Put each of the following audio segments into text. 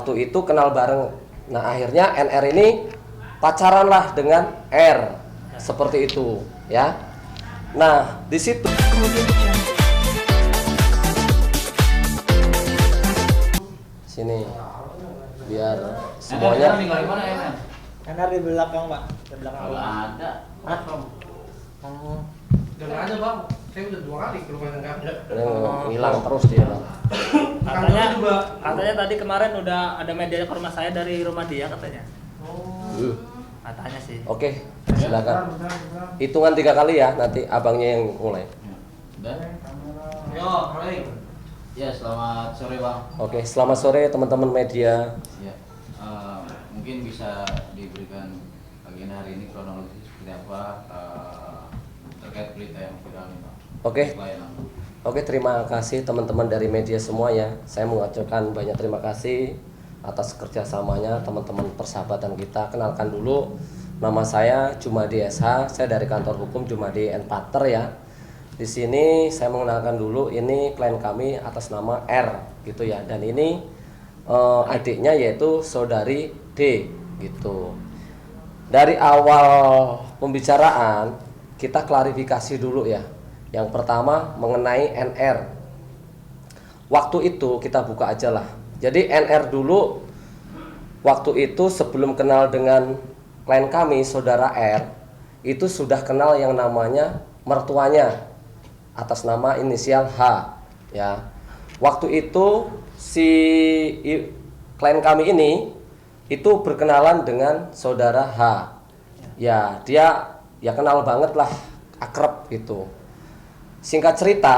waktu itu kenal bareng. Nah akhirnya NR ini pacaran lah dengan R, seperti itu ya. Nah di situ sini biar semuanya. NR di belakang, Pak. Di belakang. Kalau ada. Oh. Jangan aja bang, saya udah 2 kali ke rumah nggak ada. Hilang terus dia bang. Katanya tadi kemarin udah ada media ke rumah saya dari rumah dia katanya. Katanya sih. Oke, silakan. Hitungan 3 kali ya, nanti abangnya yang mulai. Dan Yo, mulai. ya selamat sore bang. Oke, selamat sore teman-teman media. Ya, mungkin bisa diberikan pagi hari ini kronologi seperti apa terkait berita yang viral ini bang. Oke. Klien Anda. Oke, terima kasih teman-teman dari media semua ya. Saya mengucapkan banyak terima kasih atas kerjasamanya teman-teman persahabatan kita. Kenalkan dulu, nama saya Jumadi SH. Saya dari kantor hukum Jumadi & Partner ya. Di sini saya mengenalkan dulu, ini klien kami atas nama R gitu ya. Dan ini adiknya yaitu saudari D gitu. Dari awal pembicaraan kita klarifikasi dulu ya. Yang pertama mengenai NR. Waktu itu kita buka aja lah. Jadi NR dulu waktu itu sebelum kenal dengan klien kami saudara R, itu sudah kenal yang namanya mertuanya atas nama inisial H ya. Waktu itu si klien kami ini itu berkenalan dengan saudara H. Ya, dia ya kenal banget lah, akrab gitu. Singkat cerita,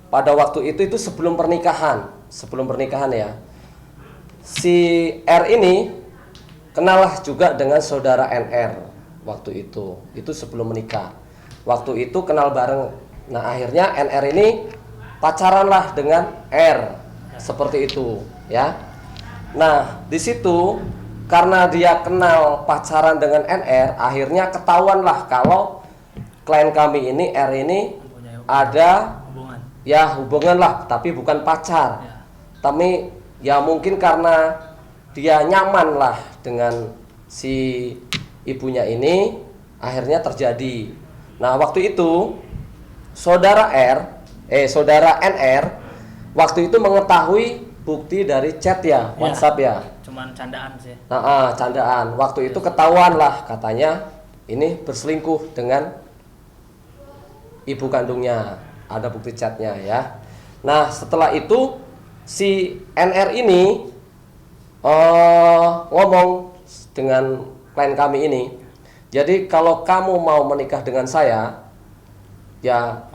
pada waktu itu sebelum pernikahan ya, si R ini kenal lah juga dengan saudara NR waktu itu sebelum menikah. Waktu itu kenal bareng. Nah akhirnya NR ini pacaran lah dengan R, seperti itu ya. Nah di situ karena dia kenal pacaran dengan NR, akhirnya ketahuan lah kalau klien kami ini R ini ada hubungan lah, tapi bukan pacar ya. Tapi ya mungkin karena dia nyaman lah dengan si ibunya ini, akhirnya terjadi. Nah waktu itu saudara NR waktu itu mengetahui bukti dari chat ya, WhatsApp ya. Cuman candaan sih. Candaan. Waktu itu ketahuan lah katanya ini berselingkuh dengan ibu kandungnya, ada bukti chatnya ya. Nah setelah itu si NR ini ngomong dengan klien kami ini, jadi kalau kamu mau menikah dengan saya, ya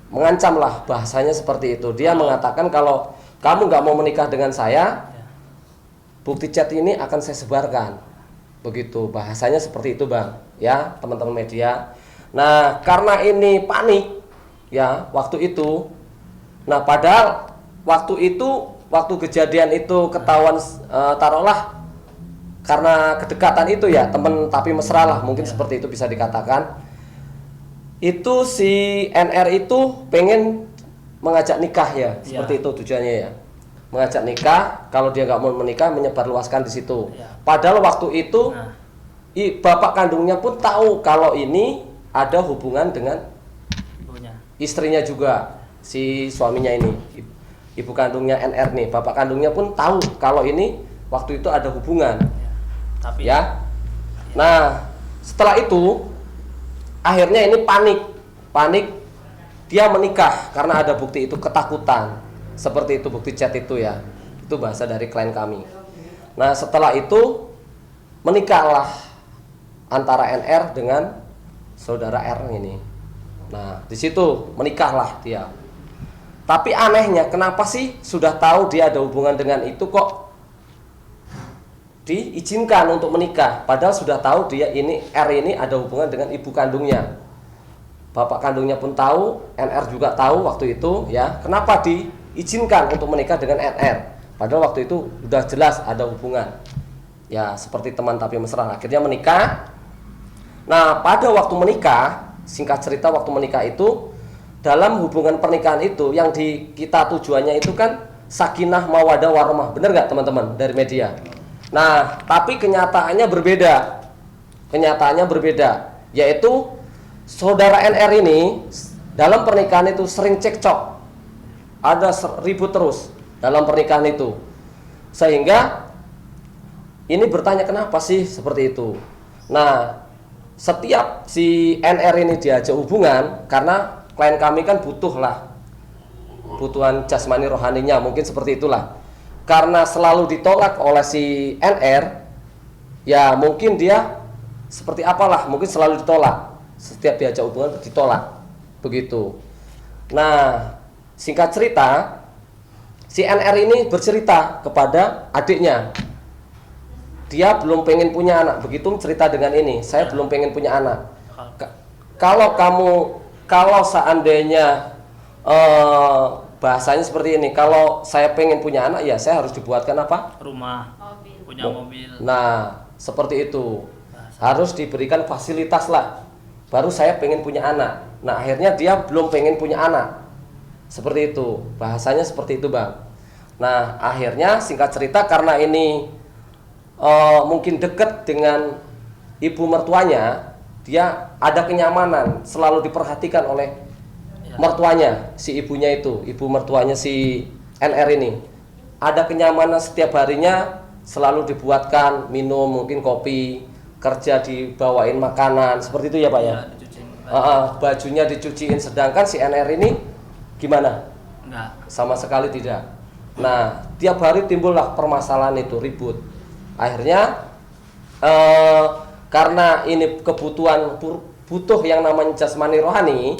mengancam lah, bahasanya seperti itu. Dia mengatakan kalau kamu nggak mau menikah dengan saya, bukti chat ini akan saya sebarkan, begitu bahasanya seperti itu bang ya teman-teman media. Nah karena ini panik ya waktu itu. Nah padahal waktu kejadian itu ketahuan, taruhlah karena kedekatan itu ya teman tapi mesra lah, mungkin seperti itu bisa dikatakan. Itu si NR itu pengen mengajak nikah ya, seperti itu tujuannya ya, mengajak nikah. Kalau dia nggak mau menikah, menyebarluaskan di situ. Padahal waktu itu bapak kandungnya pun tahu kalau ini ada hubungan dengan istrinya juga, si suaminya ini, ibu kandungnya NR nih. Bapak kandungnya pun tahu kalau ini waktu itu ada hubungan. Ya. Nah, setelah itu akhirnya ini panik dia menikah karena ada bukti itu, ketakutan. Seperti itu bukti chat itu ya. Itu bahasa dari klien kami. Nah, setelah itu menikahlah antara NR dengan saudara R ini. Nah, di situ menikahlah dia. Tapi anehnya, kenapa sih sudah tahu dia ada hubungan dengan itu kok diizinkan untuk menikah? Padahal sudah tahu dia ini R ini ada hubungan dengan ibu kandungnya. Bapak kandungnya pun tahu, NR juga tahu waktu itu ya. Kenapa diizinkan untuk menikah dengan NR? Padahal waktu itu sudah jelas ada hubungan. Ya, seperti teman tapi mesra. Akhirnya menikah. Nah, pada waktu menikah, singkat cerita waktu menikah itu, dalam hubungan pernikahan itu yang kita tujuannya itu kan sakinah mawadah warahmah. Benar nggak teman-teman dari media? Nah, tapi kenyataannya berbeda. Kenyataannya berbeda, yaitu saudara NR ini dalam pernikahan itu sering cekcok, ada ribut terus dalam pernikahan itu, sehingga ini bertanya kenapa sih seperti itu. Nah, setiap si NR ini diajak hubungan, karena klien kami kan butuh lah, kebutuhan jasmani rohaninya mungkin seperti itulah. Karena selalu ditolak oleh si NR, ya mungkin dia seperti apalah, mungkin selalu ditolak. Setiap diajak hubungan ditolak, begitu. Nah, singkat cerita, si NR ini bercerita kepada adiknya, dia belum pengen punya anak. Begitu cerita dengan ini, saya belum pengen punya anak. Kalau seandainya bahasanya seperti ini, kalau saya pengen punya anak, ya saya harus dibuatkan apa? Rumah, punya mobil. Nah, seperti itu. Harus diberikan fasilitas lah, baru saya pengen punya anak. Nah, akhirnya dia belum pengen punya anak. Seperti itu, bahasanya seperti itu, Bang. Nah, akhirnya singkat cerita, karena ini mungkin dekat dengan ibu mertuanya, dia ada kenyamanan, selalu diperhatikan oleh mertuanya, si ibunya itu, ibu mertuanya si NR ini. Ada kenyamanan setiap harinya, selalu dibuatkan minum, mungkin kopi, kerja dibawain makanan, seperti itu ya Pak ya? Bajunya dicuciin, sedangkan si NR ini gimana? Enggak. Sama sekali tidak. Nah, tiap hari timbullah permasalahan itu, ribut. Akhirnya karena ini kebutuhan butuh yang namanya jasmani rohani,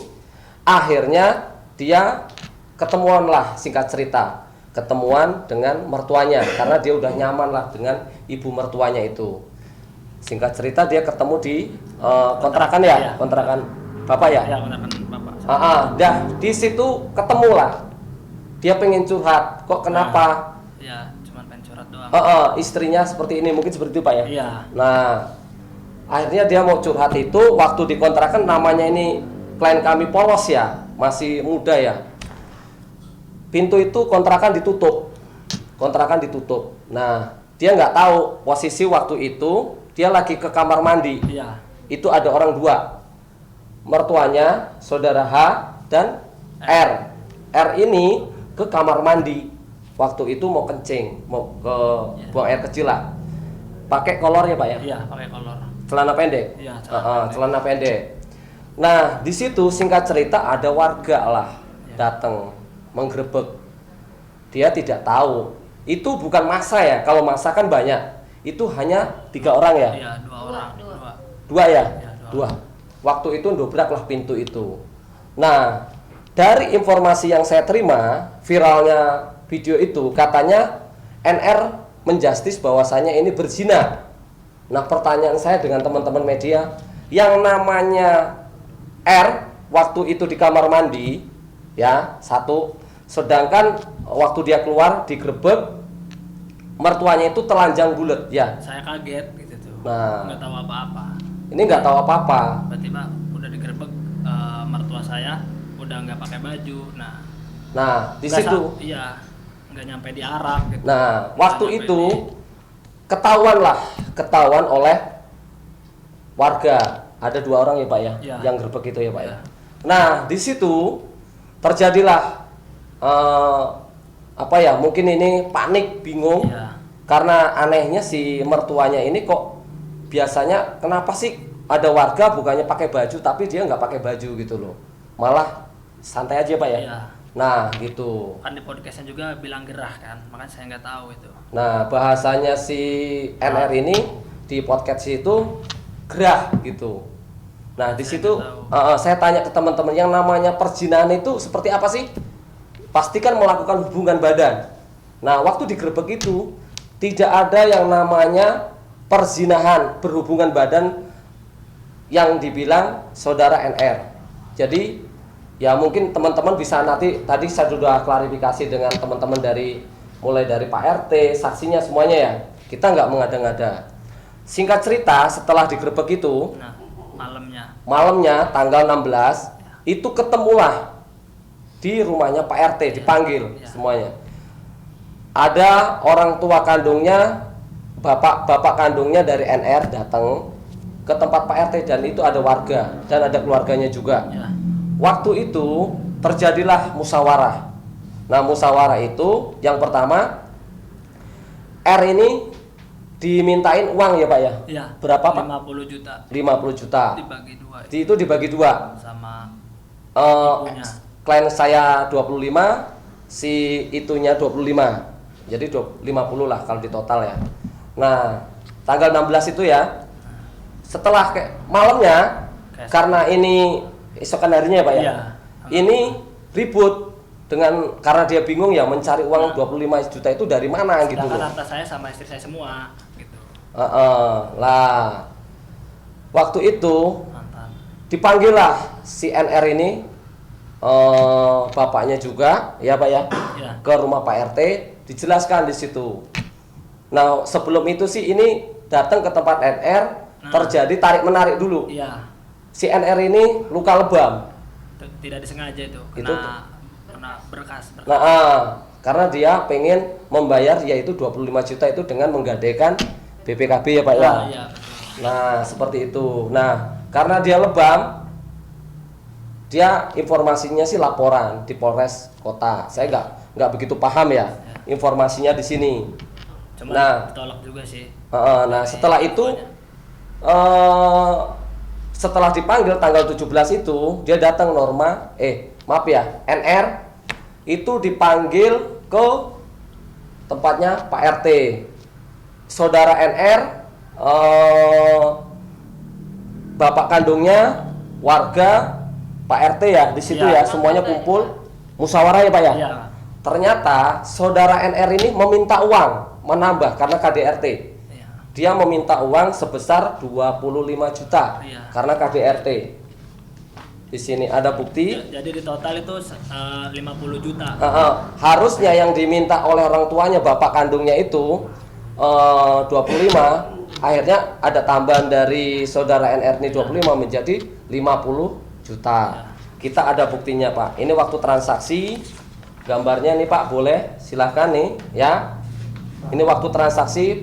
akhirnya dia ketemuan lah, singkat cerita, ketemuan dengan mertuanya karena dia udah nyaman lah dengan ibu mertuanya itu. Singkat cerita dia ketemu di kontrakan ya, iya. Kontrakan bapak ya. Ya, kontrakan bapak. Dah di situ ketemu lah. Dia pengen curhat, kok kenapa? Ya, cuma pengen curhat doang. Istrinya seperti ini, mungkin seperti itu Pak ya. Iya. Nah, akhirnya dia mau curhat itu waktu di kontrakan, namanya ini klien kami polos ya, masih muda ya. Pintu itu kontrakan ditutup. Kontrakan ditutup. Nah, dia nggak tahu posisi waktu itu dia lagi ke kamar mandi. Iya. Itu ada orang dua. Mertuanya, saudara H dan R. R ini ke kamar mandi. Waktu itu mau kencing, mau ke buang air kecil lah. Pakai kolor ya, Pak ya? Iya, pakai kolor. Celana pendek. Iya, celana pendek. Nah, di situ singkat cerita ada warga lah datang menggerebek. Dia tidak tahu. Itu bukan masa ya. Kalau masa kan banyak. Itu hanya 3 orang ya? Iya, 2 orang. Dua ya? Iya, Dua. Waktu itu dobraklah pintu itu. Nah, dari informasi yang saya terima, viralnya video itu, katanya NR menjustis bahwasanya ini berzina. Nah, pertanyaan saya dengan teman-teman media, yang namanya R waktu itu di kamar mandi, ya, satu. Sedangkan waktu dia keluar digerebek, mertuanya itu telanjang bulat, ya. Saya kaget gitu tuh. Nah. Nggak tahu apa-apa. Ini nggak tahu apa-apa. Tiba-tiba udah digerebek, mertua saya udah nggak pakai baju. Nah, di situ. Iya, nggak nyampe di arak. Gitu. Nah, waktu itu ketahuan oleh warga. Ada 2 orang ya Pak ya, Ya. yang gerebek itu ya Pak ya. Ya. Nah, di situ terjadilah mungkin ini panik, bingung. Ya. Karena anehnya si mertuanya ini kok biasanya kenapa sih ada warga bukannya pakai baju tapi dia nggak pakai baju gitu loh. Malah santai aja Pak ya. Ya. Nah, gitu. Kan di podcastnya juga bilang gerah kan, makanya saya nggak tahu itu. Nah, bahasanya si NR ini di podcast itu gerah gitu. Nah, di situ saya tanya ke teman-teman, yang namanya perzinahan itu seperti apa sih? Pastikan melakukan hubungan badan. Nah, waktu digerebek itu tidak ada yang namanya perzinahan, berhubungan badan yang dibilang saudara NR. Jadi ya mungkin teman-teman bisa nanti, tadi saya sudah klarifikasi dengan teman-teman mulai dari Pak RT, saksinya semuanya ya. Kita nggak mengada-ngada. Singkat cerita, setelah digerebek itu, Nah, malamnya tanggal 16 itu ketemulah di rumahnya Pak RT, dipanggil semuanya. ada orang tua kandungnya, bapak kandungnya dari NR datang ke tempat Pak RT dan itu ada warga dan ada keluarganya juga. Ya. Waktu itu terjadilah musyawarah. Nah, musyawarah itu yang pertama R ini dimintain uang ya Pak ya? Iya. Berapa Pak? 50 juta. 50 juta. Dibagi 2. Itu dibagi 2. Sama ibunya. Klien saya 25, si itunya 25. Jadi 50 lah kalau di total ya. Nah, tanggal 16 itu ya. Setelah malamnya karena ini esokan harinya ya Pak ya. Iya. Ini ribut karena dia bingung ya mencari uang 25 juta itu dari mana gitu Sedangkan loh. harta saya sama istri saya semua gitu. Lah. Waktu itu Mantan. dipanggil lah si NR ini bapaknya juga ya Pak ya, Ya. ke rumah Pak RT, dijelaskan di situ. Nah, sebelum itu sih ini datang ke tempat NR, terjadi tarik menarik dulu. Iya. Si NR ini luka lebam. Tidak disengaja itu. Itu Kena berkas. Nah, karena dia pengen membayar yaitu 25 juta itu dengan menggadaikan BPKB ya Pak ya. Iya, betul. Nah, seperti itu. Nah, karena dia lebam, dia informasinya sih laporan di Polres Kota. Saya nggak begitu paham ya informasinya di sini. Cuma Nah. ditolak juga sih. Nah, setelah itu setelah dipanggil tanggal 17 itu dia datang maaf ya, NR itu dipanggil ke tempatnya Pak RT. Saudara NR, bapak kandungnya, warga, Pak RT ya di situ ya, semuanya kumpul musyawarah ya Pak ya. Iya. Ternyata saudara NR ini meminta uang menambah karena KDRT. Iya. Dia meminta uang sebesar 25 juta Iya. karena KDRT. Di sini ada bukti. Jadi di total itu 50 juta. Harusnya yang diminta oleh orang tuanya bapak kandungnya itu 25, akhirnya ada tambahan dari saudara NR ini 25 menjadi 50 juta. Kita ada buktinya Pak. Ini waktu transaksi, gambarnya nih Pak, boleh silahkan nih ya. Ini waktu transaksi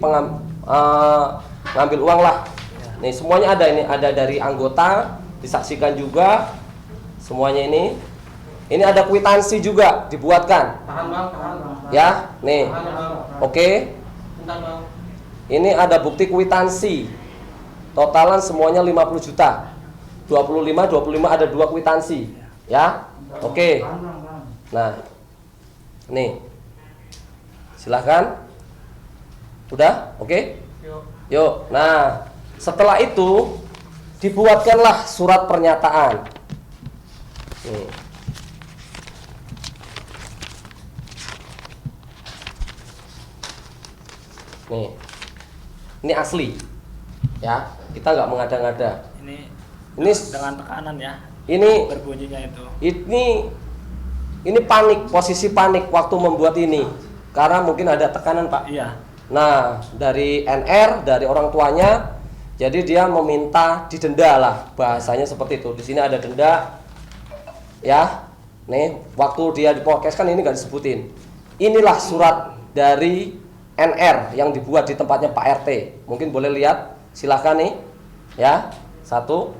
ngambil uang lah. Nih semuanya ada, ini ada dari anggota, disaksikan juga semuanya ini. Ini ada kwitansi juga dibuatkan. Tahan bang, tahan bang. Ya, nih. Tahan bang. Oke. Bentar bang. Ini ada bukti kwitansi. Totalan semuanya 50 juta. 25 ada 2 kwitansi. Ya. Oke. Nah. Nih. Silahkan. Udah? Oke? Yuk. Nah, setelah itu dibuatkanlah surat pernyataan. Nih. Nih. Ini asli. Ya, kita nggak mengada-ngada. Ini Ini dengan tekanan ya. ini Berbunyinya itu. ini panik, posisi panik waktu membuat ini. Karena mungkin ada tekanan, Pak. Iya. Nah, dari NR, dari orang tuanya, jadi dia meminta didenda lah, bahasanya seperti itu. Di sini ada denda, ya. Nih, waktu dia di podcast kan ini nggak disebutin. Inilah surat dari NR yang dibuat di tempatnya Pak RT. Mungkin boleh lihat, silahkan nih, ya. Satu,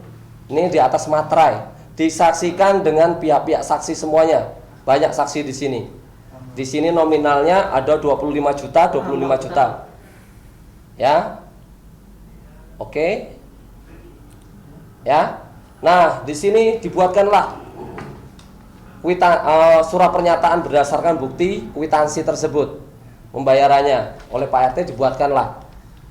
ini di atas materai, disaksikan dengan pihak-pihak saksi semuanya. Banyak saksi di sini. Di sini nominalnya ada 25 juta, 25 juta. Ya. Oke. Ya. Nah, di sini dibuatkanlah surat pernyataan berdasarkan bukti kwitansi tersebut. Pembayarannya oleh Pak RT dibuatkanlah.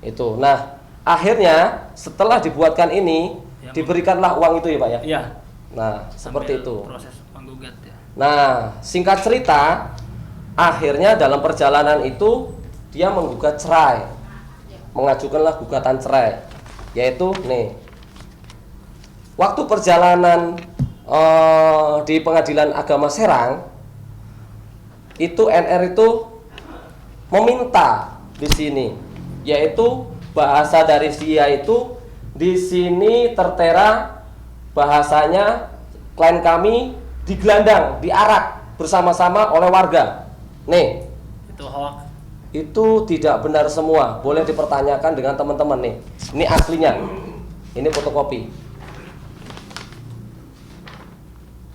Itu. Nah, akhirnya setelah dibuatkan ini Ya, diberikanlah uang itu ya, Pak ya. Iya. Nah, seperti Sambil itu. Proses penggugat ya. Nah, singkat cerita, akhirnya dalam perjalanan itu dia menggugat cerai, mengajukanlah gugatan cerai, yaitu nih, waktu perjalanan di Pengadilan Agama Serang, itu NR itu meminta di sini, yaitu bahasa dari dia itu di sini tertera bahasanya klien kami digelandang, diarak bersama-sama oleh warga. Nih, Itu hoax. itu tidak benar semua. Boleh dipertanyakan dengan teman-teman nih. Ini aslinya. Ini fotokopi.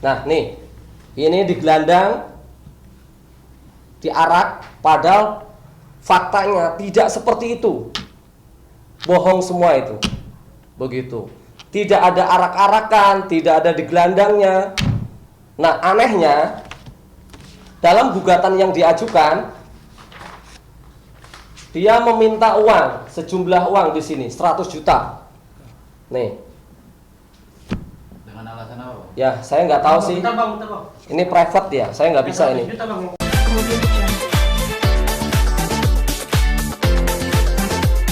Nah, nih. Ini digelandang, diarak, padahal faktanya tidak seperti itu. Bohong semua itu. Begitu. Tidak ada arak-arakan, tidak ada digelandangnya. Nah, anehnya dalam gugatan yang diajukan, dia meminta uang, sejumlah uang di sini 100 juta. Nih. Dengan alasan apa, Bang? Ya, saya nggak tahu sih. Bentar bang. Ini private ya, saya nggak bisa ini. Juta bang. Kemudian